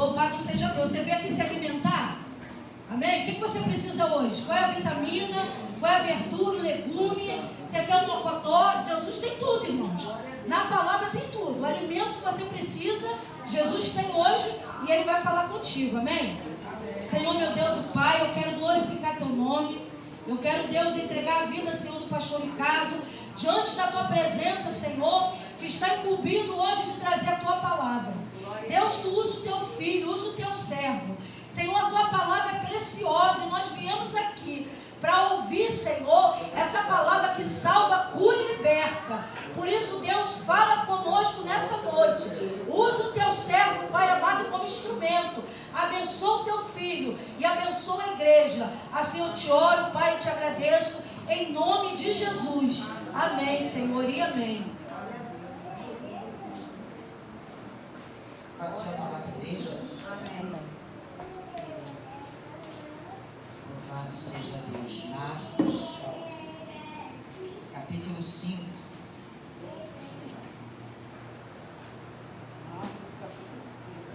Louvado seja Deus. Você veio aqui se alimentar? Amém? O que você precisa hoje? Qual é a vitamina? Qual é a verdura, o legume? Você quer um mocotó? Jesus tem tudo, irmãos. Na palavra tem tudo. O alimento que você precisa, Jesus tem hoje e Ele vai falar contigo. Amém? Senhor, meu Deus e Pai, eu quero glorificar Teu nome. Eu quero, Deus, entregar a vida, Senhor, do pastor Ricardo, diante da Tua presença, Senhor, que está incumbido hoje de trazer a Tua palavra. Deus, Tu usa o Teu filho, usa o Teu servo. Senhor, a Tua palavra é preciosa e nós viemos aqui para ouvir, Senhor, essa palavra que salva, cura e liberta. Por isso, Deus, fala conosco nessa noite. Usa o Teu servo, Pai amado, como instrumento. Abençoa o Teu filho e abençoa a igreja. Assim eu te oro, Pai, e te agradeço, em nome de Jesus. Amém, Senhor, e amém. Pode ser a palavra da igreja? Amém. Louvado seja Deus. Marcos, capítulo 5.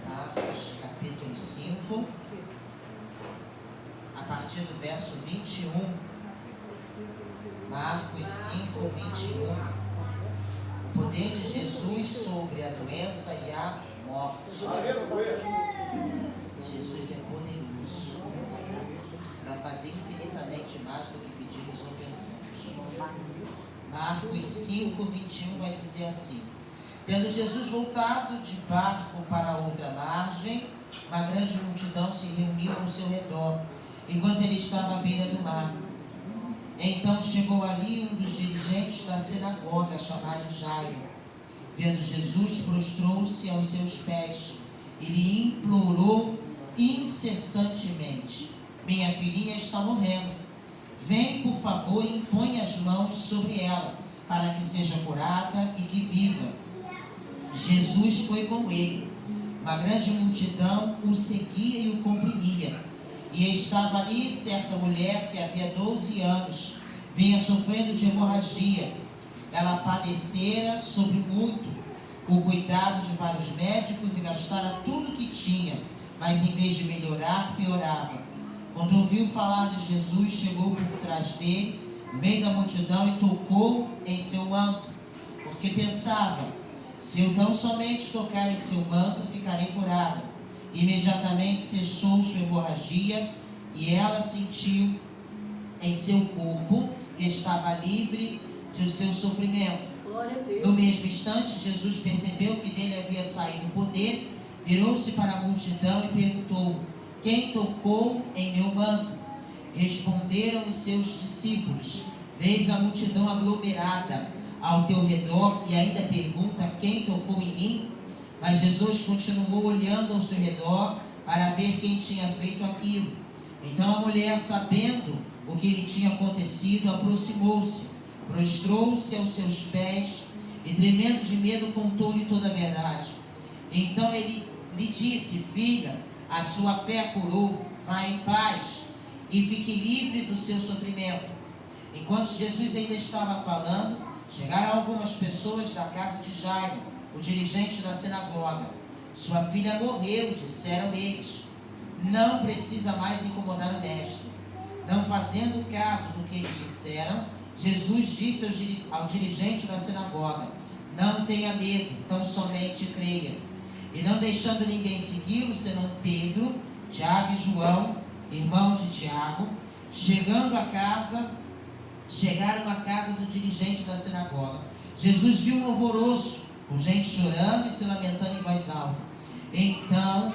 Marcos, capítulo 5. A partir do verso 21. Marcos 5, 21. O poder de Jesus sobre a doença e a morte. Jesus é poderoso para fazer infinitamente mais do que pedimos ou pensamos. Marcos 5, 21 vai dizer assim: tendo Jesus voltado de barco para outra margem, uma grande multidão se reuniu ao seu redor, enquanto ele estava à beira do mar. Então chegou ali um dos dirigentes da sinagoga, chamado Jairo. Vendo Jesus, prostrou-se aos seus pés e lhe implorou incessantemente: minha filhinha está morrendo. Vem, por favor, e impõe as mãos sobre ela, para que seja curada e que viva. Jesus foi com ele. Uma grande multidão o seguia e o comprimia. E estava ali certa mulher que havia 12 anos vinha sofrendo de hemorragia. Ela padecera sobre muito o cuidado de vários médicos e gastara tudo o que tinha, mas em vez de melhorar, piorava. Quando ouviu falar de Jesus, chegou por trás dele, no meio da multidão, e tocou em seu manto, porque pensava: se eu tão somente tocar em seu manto, ficarei curada. Imediatamente cessou sua hemorragia e ela sentiu em seu corpo que estava livre de seu sofrimento. No mesmo instante, Jesus percebeu que dele havia saído o poder, virou-se para a multidão e perguntou: quem tocou em meu manto? Responderam os seus discípulos: vês a multidão aglomerada ao teu redor e ainda pergunta: quem tocou em mim? Mas Jesus continuou olhando ao seu redor para ver quem tinha feito aquilo. Então a mulher, sabendo o que lhe tinha acontecido, aproximou-se, prostrou-se aos seus pés e, tremendo de medo, contou-lhe toda a verdade. Então ele lhe disse: filha, a sua fé a curou, vá em paz e fique livre do seu sofrimento. Enquanto Jesus ainda estava falando, chegaram algumas pessoas da casa de Jairo, o dirigente da sinagoga. Sua filha morreu, disseram eles. Não precisa mais incomodar o mestre. Não fazendo caso do que eles disseram, Jesus disse ao dirigente da sinagoga: não tenha medo, tão somente creia. E não deixando ninguém segui-lo, senão Pedro, Tiago e João, irmão de Tiago, chegaram à casa do dirigente da sinagoga. Jesus viu um alvoroço, com gente chorando e se lamentando em voz alta. Então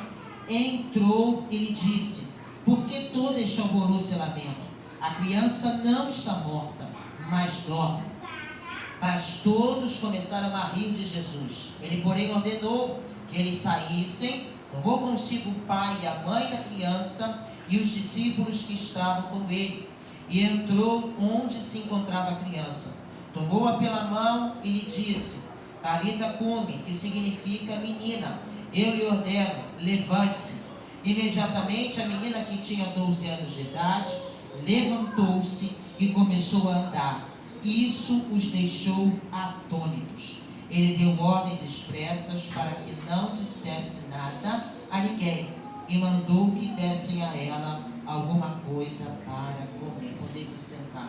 entrou e lhe disse: por que todo este alvoroço e lamento? A criança não está morta, mas dorme. Mas todos começaram a rir de Jesus. Ele, porém, ordenou que eles saíssem, tomou consigo o pai e a mãe da criança e os discípulos que estavam com ele, e entrou onde se encontrava a criança. Tomou-a pela mão e lhe disse: Talita cumi, que significa menina, eu lhe ordeno, levante-se. Imediatamente a menina, que tinha 12 anos de idade, levantou-se e começou a andar. Isso os deixou atônitos. Ele deu ordens expressas para que não dissesse nada a ninguém, coisa para comer. Podeis assentar.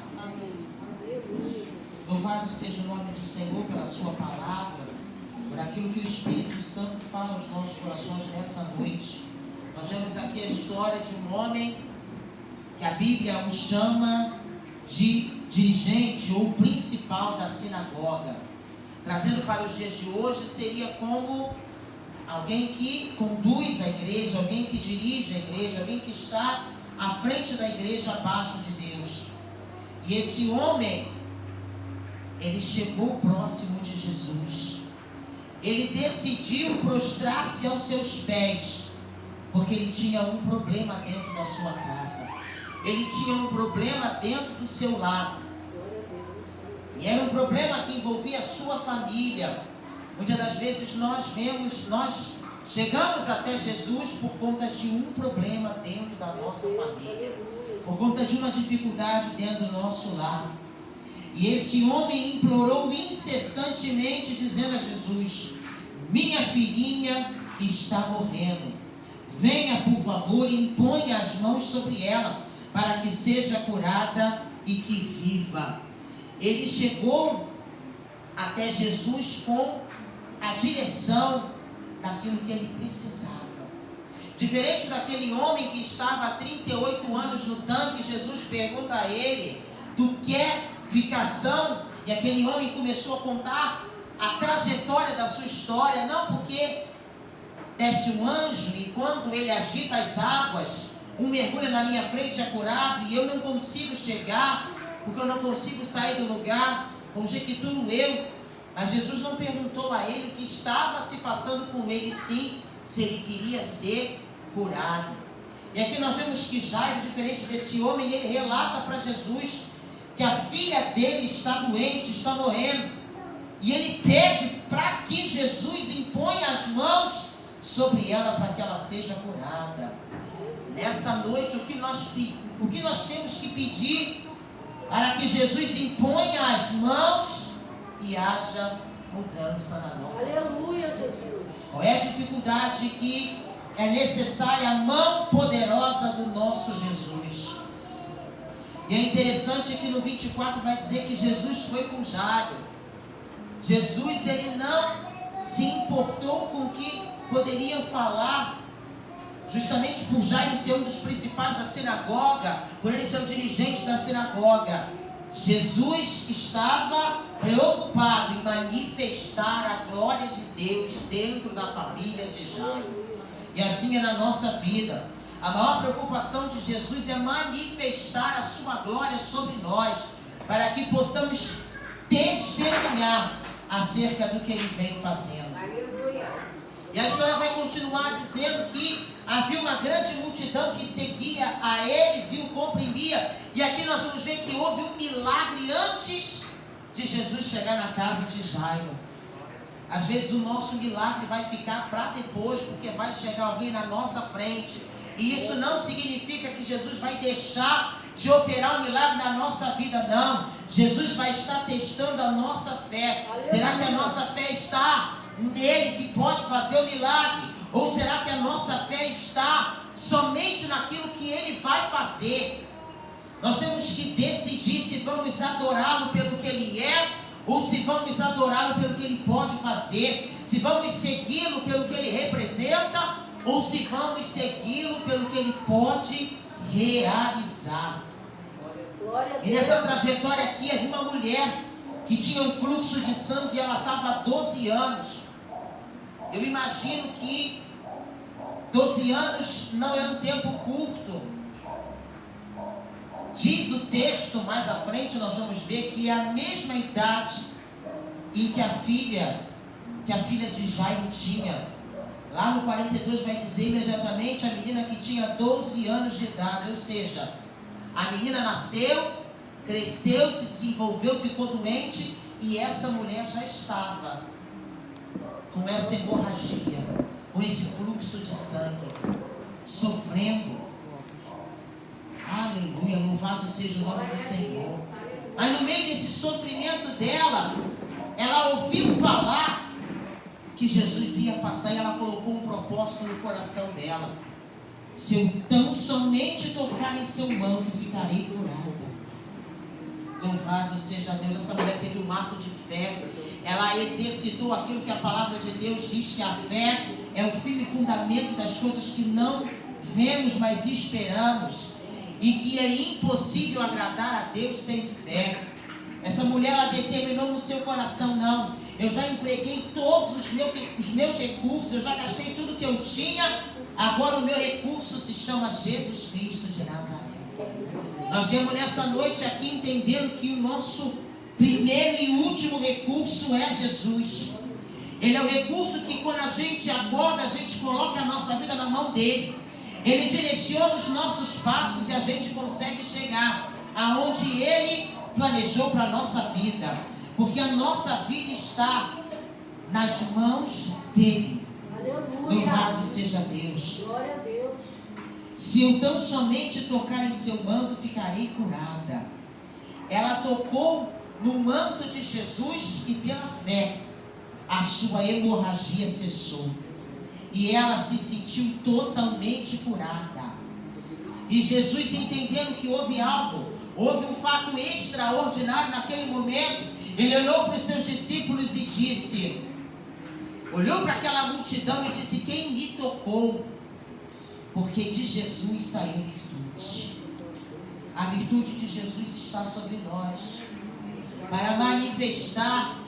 Louvado seja o nome do Senhor pela sua palavra, por aquilo que o Espírito Santo fala aos nossos corações nessa noite. Nós vemos aqui a história de um homem que a Bíblia o chama de dirigente ou principal da sinagoga. Trazendo para os dias de hoje, seria como alguém que conduz a igreja, alguém que dirige a igreja, alguém que está à frente da igreja, abaixo de Deus. E esse homem, ele chegou próximo de Jesus. Ele decidiu prostrar-se aos seus pés, porque ele tinha um problema dentro da sua casa. Ele tinha um problema dentro do seu lar. E era um problema que envolvia a sua família. Muitas das vezes nós chegamos até Jesus por conta de um problema dentro da nossa família, por conta de uma dificuldade dentro do nosso lar. E esse homem implorou incessantemente, dizendo a Jesus: minha filhinha está morrendo. Venha, por favor, e imponha as mãos sobre ela, para que seja curada e que viva. Ele chegou até Jesus com a direção daquilo que ele precisava. Diferente daquele homem que estava há 38 anos no tanque, Jesus pergunta a ele: tu quer ficação? E aquele homem começou a contar a trajetória da sua história, não porque desce um anjo e quando ele agita as águas, um mergulha na minha frente é curado e eu não consigo chegar, porque eu não consigo sair do lugar, conjecturo eu. Mas Jesus não perguntou a ele o que estava se passando com ele, sim, se ele queria ser curado. E aqui nós vemos que Jairo, diferente desse homem, ele relata para Jesus que a filha dele está doente, está morrendo. E ele pede para que Jesus imponha as mãos sobre ela para que ela seja curada. Nessa noite, o que nós temos que pedir para que Jesus imponha as mãos e haja mudança na nossa vida. Aleluia, Jesus. Qual é a dificuldade que é necessária? A mão poderosa do nosso Jesus. E é interessante que no 24 vai dizer que Jesus foi com Jairo. Jesus, ele não se importou com o que poderiam falar, justamente por Jairo ser um dos principais da sinagoga, por ele ser o dirigente da sinagoga. Jesus estava preocupado em manifestar a glória de Deus dentro da família de Jairo. E assim é na nossa vida. A maior preocupação de Jesus é manifestar a sua glória sobre nós, para que possamos testemunhar acerca do que ele vem fazendo. E a história vai continuar dizendo que havia uma grande multidão que seguia a eles e o comprimia. E aqui nós vamos ver que houve um milagre antes de Jesus chegar na casa de Jairo. Às vezes o nosso milagre vai ficar para depois, porque vai chegar alguém na nossa frente. E isso não significa que Jesus vai deixar de operar um milagre na nossa vida, não. Jesus vai estar testando a nossa fé. Será que a nossa fé está nele que pode fazer o milagre? Ou será que a nossa fé está somente naquilo que ele vai fazer? Nós temos que decidir se vamos adorá-lo pelo que ele é, ou se vamos adorá-lo pelo que ele pode fazer, se vamos segui-lo pelo que ele representa, ou se vamos segui-lo pelo que ele pode realizar. E nessa trajetória aqui havia uma mulher que tinha um fluxo de sangue e ela estava há 12 anos. Eu imagino que 12 anos não é um tempo curto. Diz o texto mais à frente, nós vamos ver que é a mesma idade em que a filha de Jairo tinha. Lá no 42 vai dizer imediatamente a menina que tinha 12 anos de idade, ou seja, a menina nasceu, cresceu, se desenvolveu, ficou doente, e essa mulher já estava com essa hemorragia, com esse fluxo de sangue, sofrendo. Aleluia, louvado seja o nome do Senhor. Mas no meio desse sofrimento dela, ela ouviu falar que Jesus ia passar e ela colocou um propósito no coração dela. se eu tão somente tocar em seu manto, ficarei curada. Louvado seja Deus. Essa mulher teve um ato de fé. Ela exercitou aquilo que a palavra de Deus diz, que a fé é o firme fundamento das coisas que não vemos, mas esperamos, e que é impossível agradar a Deus sem fé. Essa mulher, ela determinou no seu coração: não, eu já empreguei todos os meus recursos, eu já gastei tudo que eu tinha, agora o meu recurso se chama Jesus Cristo de Nazaré. Nós viemos nessa noite aqui entendendo que o nosso primeiro e último recurso é Jesus. Ele é o recurso que, quando a gente acorda, a gente coloca a nossa vida na mão dele. Ele direciona os nossos passos e a gente consegue chegar aonde ele planejou para a nossa vida, porque a nossa vida está nas mãos dele. Aleluia. Louvado seja Deus. Glória a Deus. Se eu tão somente tocar em seu manto, ficarei curada. Ela tocou no manto de Jesus e pela fé a sua hemorragia cessou e ela se sentiu totalmente curada. E Jesus, entendendo que houve algo, houve um fato extraordinário naquele momento, ele olhou para os seus discípulos e disse, olhou para aquela multidão e disse: quem me tocou? Porque de Jesus saiu virtude. A virtude de Jesus está sobre nós, para manifestar,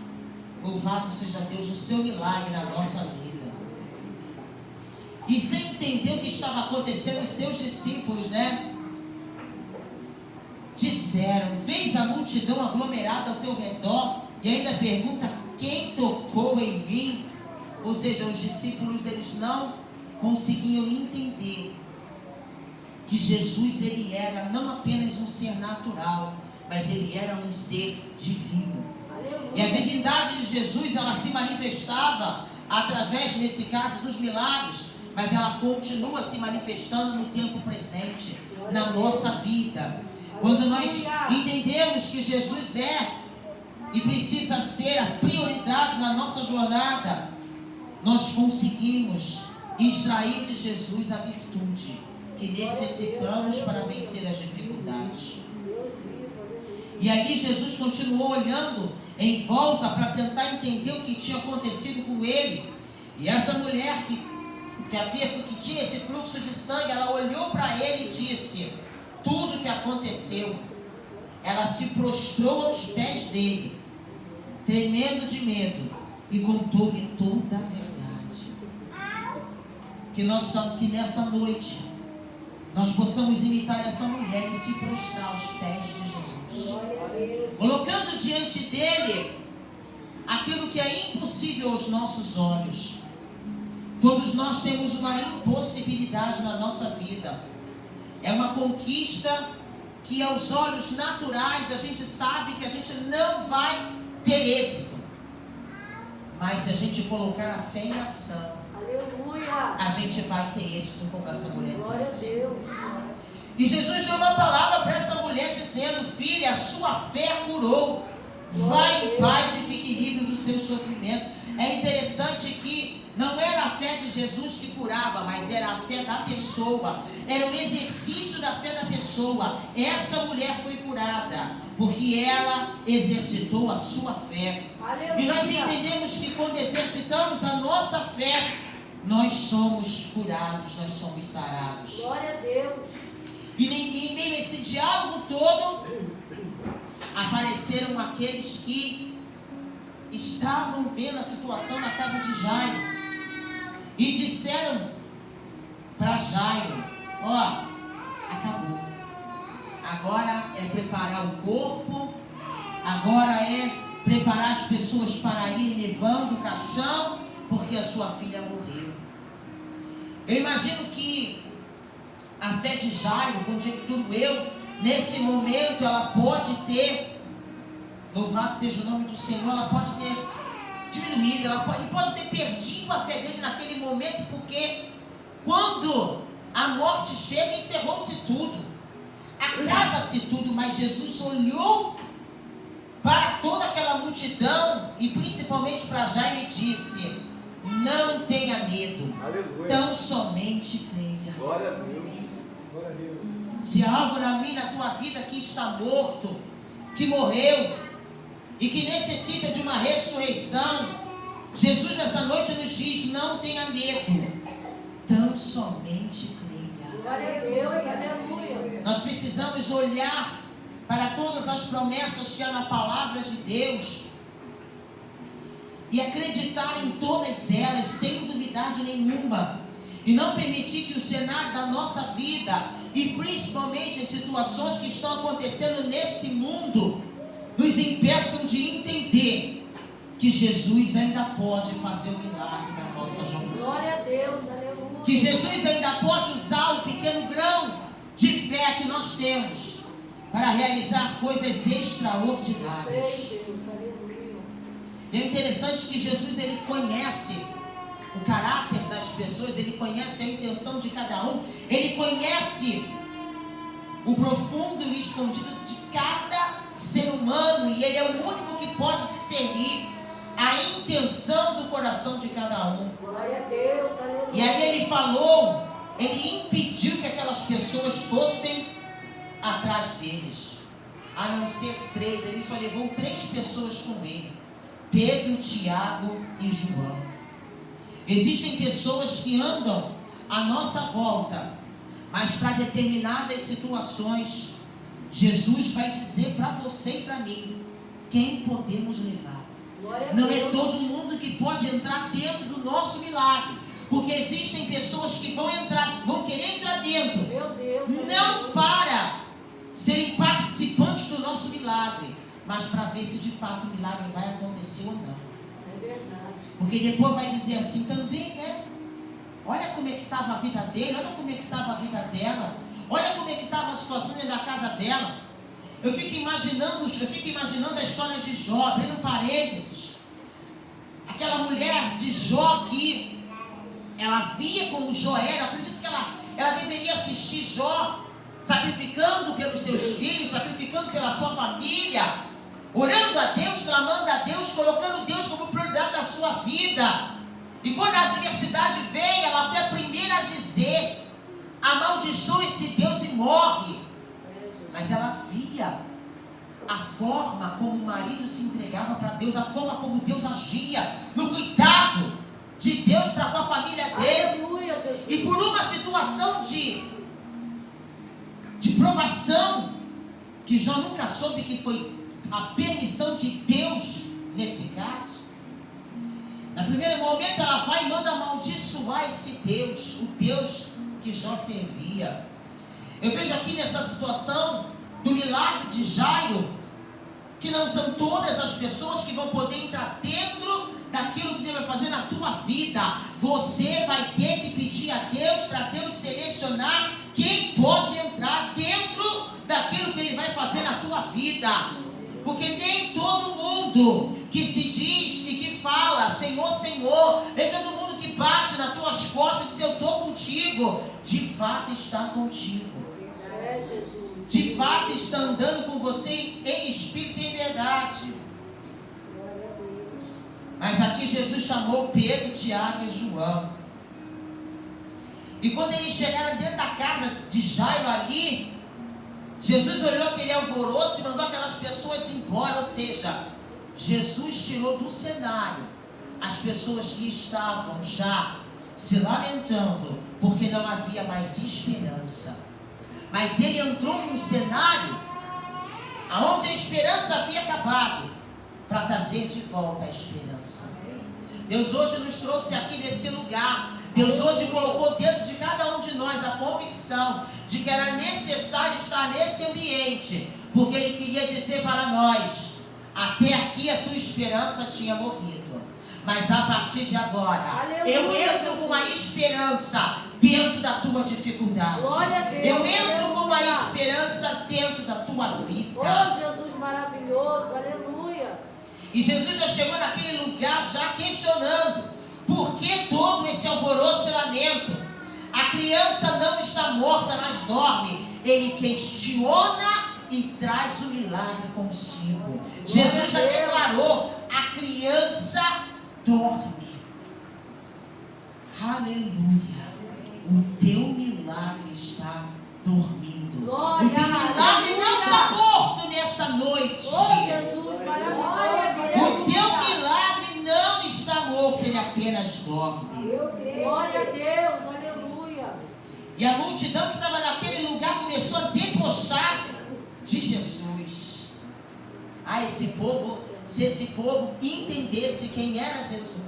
louvado seja Deus, o seu milagre na nossa vida. E sem entender o que estava acontecendo, os seus discípulos, disseram: vês a multidão aglomerada ao teu redor e ainda pergunta: quem tocou em mim? Ou seja, os discípulos, eles não conseguiam entender que Jesus, ele era não apenas um ser natural, mas ele era um ser divino. Aleluia. E a divindade de Jesus, ela se manifestava através, nesse caso, dos milagres, mas ela continua se manifestando no tempo presente, na nossa vida. Quando nós entendemos que Jesus é e precisa ser a prioridade na nossa jornada, nós conseguimos extrair de Jesus a virtude que necessitamos para vencer as dificuldades. E ali Jesus continuou olhando em volta para tentar entender o que tinha acontecido com ele. E essa mulher que tinha esse fluxo de sangue, ela olhou para ele e disse tudo o que aconteceu. Ela se prostrou aos pés dele, tremendo de medo, e contou-lhe toda a verdade. Que nessa noite nós possamos imitar essa mulher e se prostrar aos pés de Jesus, colocando diante dele aquilo que é impossível aos nossos olhos. Todos nós temos uma impossibilidade na nossa vida. É uma conquista que aos olhos naturais a gente sabe que a gente não vai ter êxito. Mas se a gente colocar a fé em ação, aleluia, a gente vai ter êxito como essa mulher. Glória a Deus. E Jesus deu uma palavra para essa mulher dizendo: filha, a sua fé curou. Vai em paz e fique livre do seu sofrimento. É interessante que não era a fé de Jesus que curava, mas era a fé da pessoa. Era o exercício da fé da pessoa. Essa mulher foi curada porque ela exercitou a sua fé. Aleluia. E nós entendemos que quando exercitamos a nossa fé, nós somos curados, nós somos sarados. Glória a Deus. E em meio a esse diálogo todo, apareceram aqueles que estavam vendo a situação na casa de Jairo e disseram para Jairo: ó, acabou. Agora é preparar o corpo, agora é preparar as pessoas para ir levando o caixão, porque a sua filha morreu. Eu imagino que a fé de Jairo, conjecturo eu, nesse momento ela pode ter, louvado seja o nome do Senhor, ela pode ter diminuído, ele pode ter perdido a fé dele naquele momento, porque quando a morte chega, encerrou-se tudo, acaba-se tudo. Mas Jesus olhou para toda aquela multidão e principalmente para Jairo e disse: Não tenha medo. Aleluia. Tão somente creia. Glória a Deus. Glória a Deus. Se há algo na tua vida que está morto, que morreu e que necessita de uma ressurreição, Jesus nessa noite nos diz: não tenha medo, tão somente creia. Glória a Deus, aleluia. Nós precisamos olhar para todas as promessas que há na palavra de Deus e acreditar em todas elas, sem duvidade nenhuma, e não permitir que o cenário da nossa vida, e principalmente as situações que estão acontecendo nesse mundo, nos impeçam de entender que Jesus ainda pode fazer um milagre na nossa jornada. Glória a Deus, aleluia. Que Jesus ainda pode usar o pequeno grão de fé que nós temos para realizar coisas extraordinárias. Deus, aleluia. É interessante que Jesus, ele conhece o caráter das pessoas, ele conhece a intenção de cada um, ele conhece o profundo e o escondido de cada ser humano, e ele é o único que pode discernir a intenção do coração de cada um. Glória a Deus, aleluia. E aí ele falou, ele impediu que aquelas pessoas fossem atrás deles, a não ser 3, ele só levou 3 pessoas com ele: Pedro, Tiago e João. Existem pessoas que andam à nossa volta, mas para determinadas situações, Jesus vai dizer para você e para mim quem podemos levar. Não é todo mundo que pode entrar dentro do nosso milagre, porque existem pessoas que vão querer entrar dentro, Meu Deus, não para serem participantes do nosso milagre, mas para ver se de fato o milagre vai acontecer ou não. é verdade. Porque depois vai dizer assim também, né? Olha como é que estava a vida dele, olha como é que estava a vida dela, olha como é que estava a situação dentro da casa dela. Eu fico imaginando a história de Jó, abrindo parênteses. Aquela mulher de Jó que ela via como Jó era. Eu acredito que ela deveria assistir Jó sacrificando pelos seus filhos, sacrificando pela sua família, orando a Deus, clamando a Deus, colocando Deus como prioridade da sua vida. E quando a adversidade vem, ela foi a primeira a dizer: amaldiçoa esse Deus e morre. Mas ela via a forma como o marido se entregava para Deus, a forma como Deus agia, no cuidado de Deus para com a família dele. Aleluia, Jesus. E por uma situação de provação, que Jó nunca soube que foi a permissão de Deus nesse caso, no primeiro momento ela vai e manda amaldiçoar esse Deus, o Deus que Jó servia. Eu vejo aqui nessa situação do milagre de Jairo, que não são todas as pessoas que vão poder entrar dentro daquilo que Deus vai fazer na tua vida. Você vai ter que pedir a Deus, para Deus selecionar quem pode entrar dentro daquilo que Ele vai fazer na tua vida. Porque nem todo mundo que se diz e que fala Senhor, Senhor, nem todo mundo que bate nas tuas costas e diz eu estou contigo, de fato está contigo. É, Jesus. De fato está andando com você em espírito e em verdade. Mas aqui Jesus chamou Pedro, Tiago e João. E quando eles chegaram dentro da casa de Jairo ali, Jesus olhou aquele alvoroço e mandou aquelas pessoas embora. Ou seja, Jesus tirou do cenário as pessoas que estavam já se lamentando porque não havia mais esperança. Mas ele entrou num cenário onde a esperança havia acabado, para trazer de volta a esperança. Deus hoje nos trouxe aqui nesse lugar. Deus hoje colocou dentro de cada um de nós a convicção de que era necessário estar nesse ambiente, porque Ele queria dizer para nós: até aqui a tua esperança tinha morrido, mas a partir de agora, aleluia, eu entro com a esperança dentro da tua dificuldade. Glória a Deus, eu entro com a aleluia, esperança dentro da tua vida. Oh Jesus maravilhoso, aleluia. E Jesus já chegou naquele lugar já questionando: por que todo esse alvoroço e lamento? A criança não está morta, mas dorme. Ele questiona e traz o milagre consigo. Jesus já declarou: a criança dorme. Aleluia. O teu milagre está dormindo. Glória O teu milagre não está morto nessa noite. Oh, Jesus, maravilhoso. O teu milagre não está morto, ele apenas dorme. Glória a Deus, aleluia. E a multidão que estava naquele lugar começou a debochar de Jesus. Se esse povo entendesse quem era Jesus,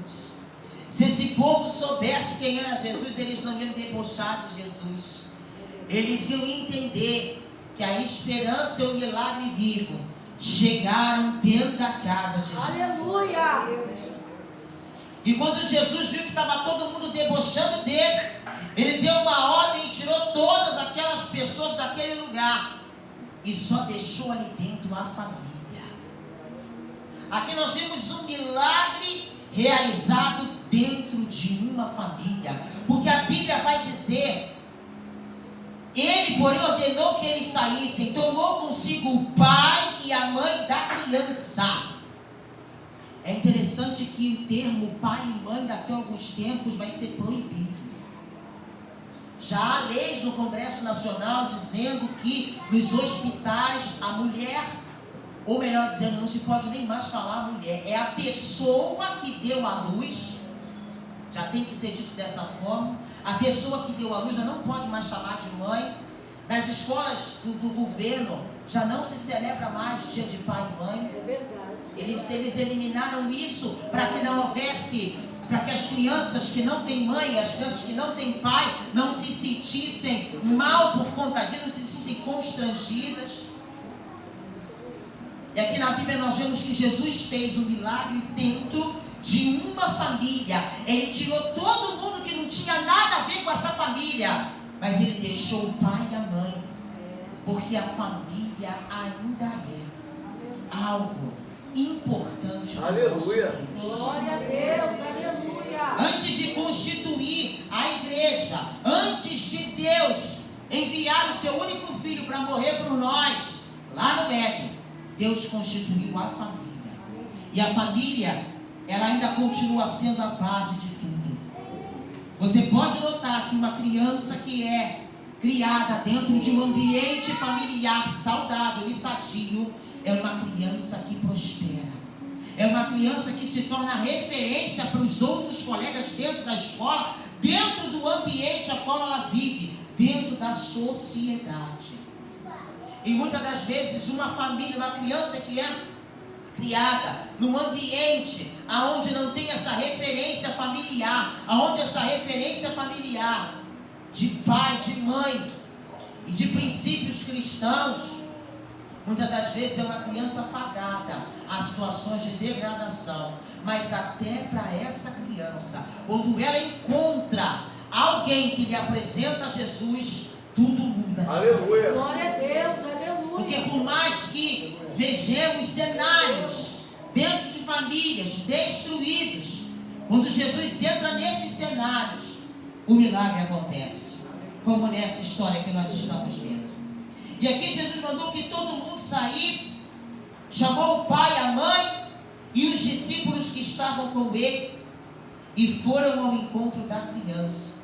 se esse povo soubesse quem era Jesus, eles não iam debochar de Jesus. Eles iam entender que a esperança e o milagre vivo chegaram dentro da casa de Jesus. Aleluia. E quando Jesus viu que estava todo mundo debochando dele, ele deu uma ordem e tirou todas aquelas pessoas daquele lugar e só deixou ali dentro a família. Aqui nós vemos um milagre realizado dentro de uma família, porque a Bíblia vai dizer: ele, porém, ordenou que eles saíssem, tomou consigo o pai e a mãe da criança. É interessante que o termo pai e mãe daqui a alguns tempos vai ser proibido. Já há leis no Congresso Nacional dizendo que nos hospitais a mulher, ou melhor dizendo, não se pode nem mais falar mulher, é a pessoa que deu a luz, já tem que ser dito dessa forma, a pessoa que deu a luz já não pode mais chamar de mãe. Nas escolas do governo já não se celebra mais dia de pai e mãe. É verdade. Eles eliminaram isso para que não houvesse, para que as crianças que não têm mãe, as crianças que não têm pai, não se sentissem mal por conta disso, não se sentissem constrangidas. E aqui na Bíblia nós vemos que Jesus fez um milagre dentro de uma família. Ele tirou todo mundo que não tinha nada a ver com essa família, mas ele deixou o pai e a mãe, porque a família ainda é algo importante. Aleluia. Glória a Deus, aleluia. Antes de constituir a igreja, antes de Deus enviar o seu único filho para morrer por nós, lá no Éden, Deus constituiu a família. E a família, ela ainda continua sendo a base de tudo. Você pode notar que uma criança que é criada dentro de um ambiente familiar saudável e sadio, é uma criança que prospera. É uma criança que se torna referência para os outros colegas dentro da escola, dentro do ambiente a qual ela vive, dentro da sociedade. E muitas das vezes uma família, uma criança que é criada num ambiente aonde não tem essa referência familiar, aonde essa referência familiar de pai, de mãe e de princípios cristãos, muitas das vezes é uma criança fadada a situações de degradação. Mas até para essa criança, quando ela encontra alguém que lhe apresenta Jesus, tudo muda. Aleluia. Glória a Deus, aleluia. Porque por mais que vejamos cenários dentro de famílias destruídos, quando Jesus entra nesses cenários, o milagre acontece, como nessa história que nós estamos vendo. E aqui Jesus mandou que todo mundo saísse, chamou o pai e a mãe e os discípulos que estavam com ele e foram ao encontro da criança.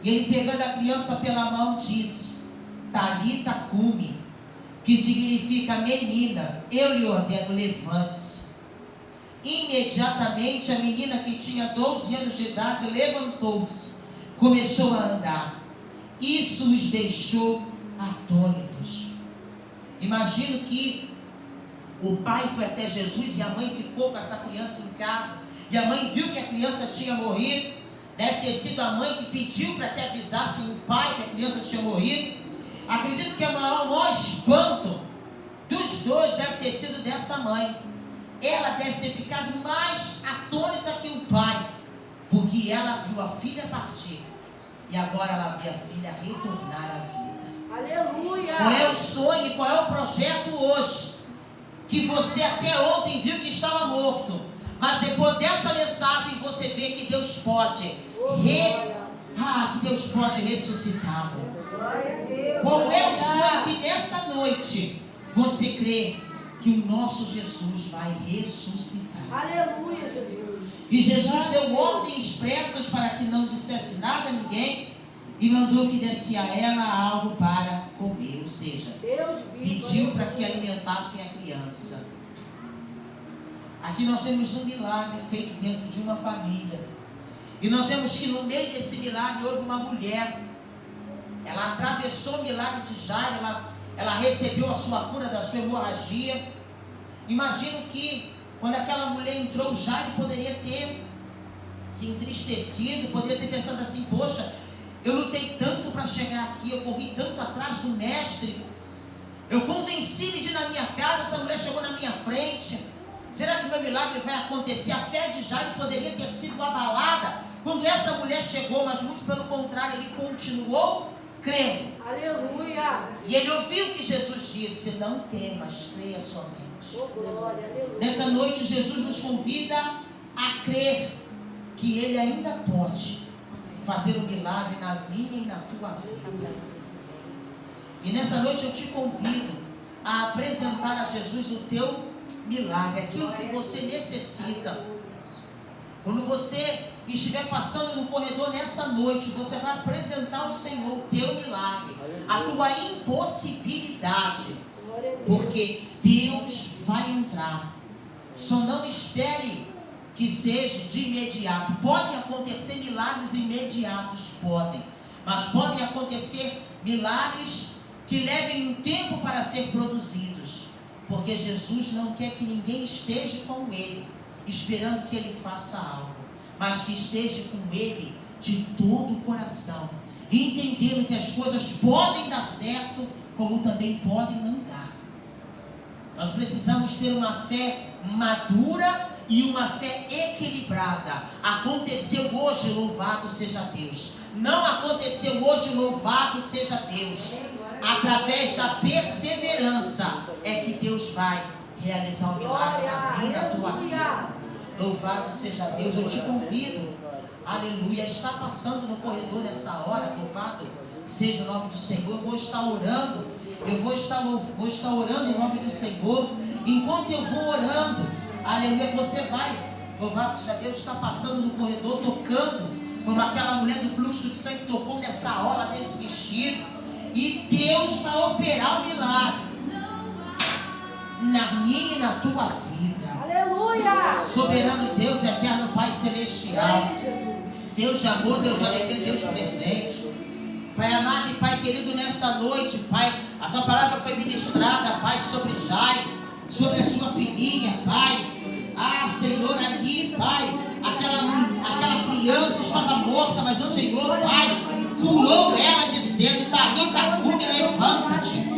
E ele, pegando a criança pela mão, disse: Talita cumi, que significa menina, eu lhe ordeno, levante-se. Imediatamente a menina, que tinha 12 anos de idade, levantou-se, começou a andar. Isso os deixou atônitos. Imagino que o pai foi até Jesus e a mãe ficou com essa criança em casa, e a mãe viu que a criança tinha morrido. Deve ter sido a mãe que pediu para que avisassem o pai que a criança tinha morrido. Acredito que o maior espanto dos dois deve ter sido dessa mãe. Ela deve ter ficado mais atônita que o pai, porque ela viu a filha partir e agora ela vê a filha retornar à vida. Aleluia. Qual é o sonho, qual é o projeto hoje? Que você até ontem viu que estava morto, mas depois dessa mensagem você vê que Deus pode que Deus pode ressuscitá-lo. Qual é o sonho que nessa noite você crê que o nosso Jesus vai ressuscitar? Aleluia, Jesus. E Jesus deu ordens expressas para que não dissesse nada a ninguém e mandou que desse a ela algo para comer, ou seja, pediu para que alimentassem a criança. Aqui nós temos um milagre feito dentro de uma família. E nós vemos que no meio desse milagre houve uma mulher. Ela atravessou o milagre de Jairo, ela recebeu a sua cura da sua hemorragia. Imagino que quando aquela mulher entrou, Jairo poderia ter se entristecido, poderia ter pensado assim: poxa, eu lutei tanto para chegar aqui, eu corri tanto atrás do mestre, eu convenci ele de ir na minha casa, essa mulher chegou na minha frente, será que o meu milagre vai acontecer? A fé de Jairo poderia ter sido abalada quando essa mulher chegou, mas muito pelo contrário, ele continuou crendo. Aleluia! E ele ouviu o que Jesus disse: não temas, creia somente. Oh, glória, aleluia. Nessa noite Jesus nos convida a crer que Ele ainda pode fazer um milagre na minha e na tua vida. E nessa noite eu te convido a apresentar a Jesus o teu milagre, aquilo que você necessita. Quando você estiver passando no corredor nessa noite, você vai apresentar ao Senhor o teu milagre, a tua impossibilidade, porque Deus vai entrar. Só não espere que seja de imediato. Podem acontecer milagres imediatos, podem, mas podem acontecer milagres que levem um tempo para ser produzidos, porque Jesus não quer que ninguém esteja com Ele esperando que Ele faça algo, mas que esteja com Ele de todo o coração, entendendo que as coisas podem dar certo, como também podem não dar. Nós precisamos ter uma fé madura e uma fé equilibrada. Aconteceu hoje, louvado seja Deus. Não aconteceu hoje, louvado seja Deus. Através da perseverança é que Deus vai realizar o milagre na minha e na tua vida. Louvado seja Deus. Eu te convido, aleluia, está passando no corredor nessa hora, louvado seja o nome do Senhor. Eu vou estar orando, vou estar orando em nome do Senhor. Enquanto eu vou orando, aleluia, você vai, louvado seja Deus, está passando no corredor, tocando, como aquela mulher do fluxo de sangue tocou nessa orla desse vestido, e Deus vai operar o milagre na minha e na tua vida. Aleluia! Soberano Deus, eterno Pai celestial, Deus de amor, Deus de alegria, Deus de presente. Pai amado e Pai querido, nessa noite, Pai, a tua palavra foi ministrada, Pai, sobre Jairo, sobre a sua filhinha, Pai. Ah, Senhor, ali, Pai, aquela criança estava morta, mas o Senhor, Pai, curou ela, dizendo: Talita cumi, levanta-te.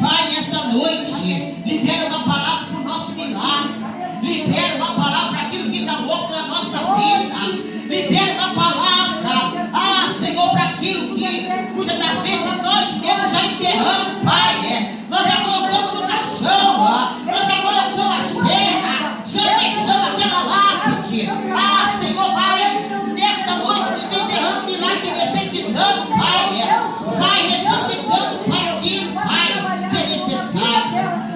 Pai, nessa noite, libera uma palavra para o nosso milagre, libera uma palavra para aquilo que está morto na nossa vida, libera uma palavra, ah, Senhor, para aquilo que muitas das vezes nós mesmos já enterramos, Pai, nós já colocamos no caixão, nós já colocamos as terras, já deixamos aquela lápide. Ah, Senhor, vai nessa noite desenterrando o milagre que necessitamos, Pai, vai ressuscitando, Pai, aquilo, Pai, que é necessário.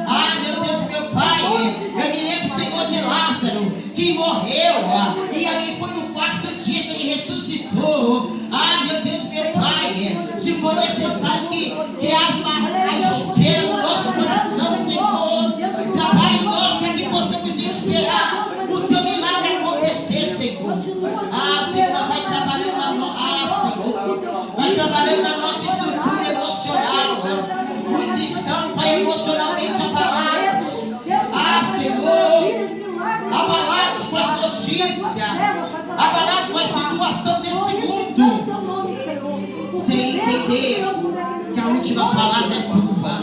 Ah, meu Deus, meu Pai, eu me lembro, Senhor, de Lázaro, que morreu, e ali foi no quarto dia que ele ressuscitou. Ah, meu Deus, meu Pai, se for necessário que haja a espera no nosso coração, Senhor, trabalhe em nós para que possamos esperar o teu milagre acontecer, Senhor. Ah, Senhor, vai trabalhando na nossa, Senhor, vai trabalhando na nossa estrutura emocional. Muitos estão, Pai, emocionalmente abalados. Ah, Senhor, abalados com as notícias, abalados com a situação desse mundo, sem entender que a última palavra é tua,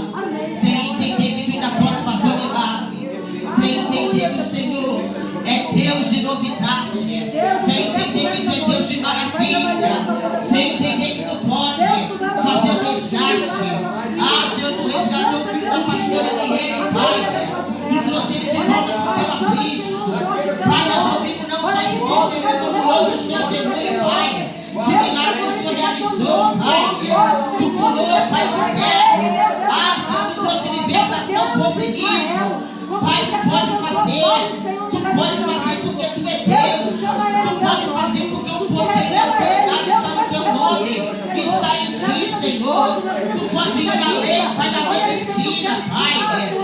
sem entender que tu ainda pode fazer um milagre, sem entender que o Senhor é Deus de novidade, sem entender que tu é Deus de maravilha, sem entender que tu pode fazer um resgate. Ah, Senhor, tu resgatou o filho da pastora Eliane, Pai, e trouxe ele de volta para o Cristo. Pai, nós ouvimos não só esse testemunho, como outros testemunhos, Pai, de milagre que o Senhor realizou, Pai. Tu curou, Pai, cego. Ah, Senhor, tu trouxe libertação para o oprimido. Pai, tu pode fazer, tu pode fazer porque tu é Deus. Tu pode fazer porque o poder e a autoridade está no teu nome, que está em ti, Senhor. Tu pode ir além, Pai da medicina, Pai.